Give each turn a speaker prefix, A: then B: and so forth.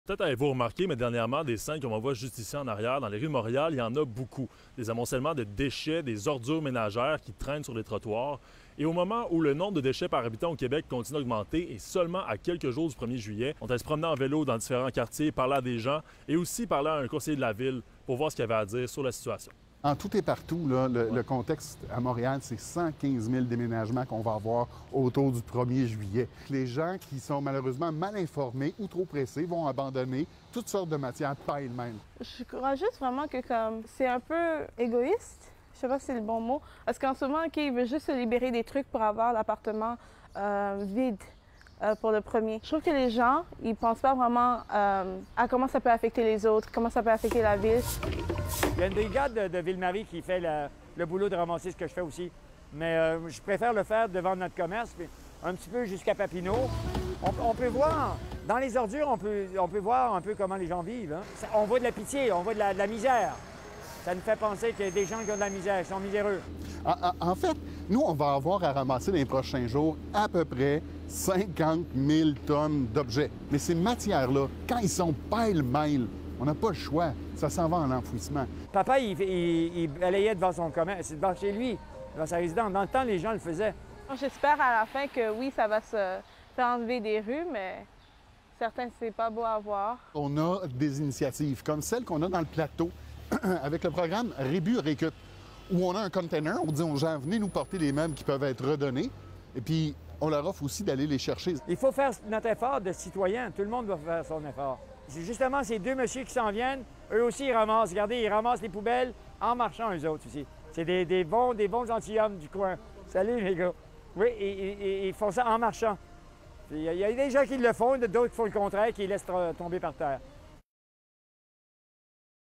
A: Peut-être avez-vous remarqué, mais dernièrement, des scènes comme on voit juste ici en arrière, dans les rues de Montréal, il y en a beaucoup. Des amoncellements de déchets, des ordures ménagères qui traînent sur les trottoirs. Et au moment où le nombre de déchets par habitant au Québec continue d'augmenter, et seulement à quelques jours du 1er juillet, on allait se promener en vélo dans différents quartiers, parler à des gens et aussi parler à un conseiller de la ville pour voir ce qu'il avait à dire sur la situation.
B: En tout et partout, là, le contexte à Montréal, c'est 115 000 déménagements qu'on va avoir autour du 1er juillet. Les gens qui sont malheureusement mal informés ou trop pressés vont abandonner toutes sortes de matières pêle-mêle.
C: Je crois juste vraiment que c'est un peu égoïste. Je sais pas si c'est le bon mot. Parce qu'en ce moment, il veut juste se libérer des trucs pour avoir l'appartement vide. Pour le premier. Je trouve que les gens, ils pensent pas vraiment à comment ça peut affecter les autres, comment ça peut affecter la ville.
D: Il y a une brigade de Ville-Marie qui fait le boulot de ramasser ce que je fais aussi. Mais je préfère le faire devant notre commerce, puis un petit peu jusqu'à Papineau. On peut voir, dans les ordures, on peut voir un peu comment les gens vivent. Hein. On voit de la pitié, on voit de la misère. Ça nous fait penser qu'il y a des gens qui ont de la misère, qui sont miséreux.
B: En fait, nous, on va avoir à ramasser dans les prochains jours à peu près 50 000 tonnes d'objets. Mais ces matières-là, quand ils sont pêle-mêle, on n'a pas le choix. Ça s'en va en enfouissement.
D: Papa, il balayait devant son commerce, devant chez lui, devant sa résidence. Dans le temps, les gens le faisaient.
C: J'espère à la fin que oui, ça va se faire enlever des rues, mais certains, c'est pas beau à voir.
B: On a des initiatives comme celle qu'on a dans le plateau avec le programme Rébu-Récup, où on a un container, on dit aux gens, venez nous porter les meubles qui peuvent être redonnés, et puis on leur offre aussi d'aller les chercher.
D: Il faut faire notre effort de citoyen. Tout le monde doit faire son effort. C'est justement ces deux messieurs qui s'en viennent. Eux aussi, ils ramassent. Regardez, ils ramassent les poubelles en marchant, eux autres aussi. C'est des bons gentilshommes du coin. Salut, les gars. Oui, ils font ça en marchant. Il y a des gens qui le font, d'autres qui font le contraire, qui les laissent tomber par terre.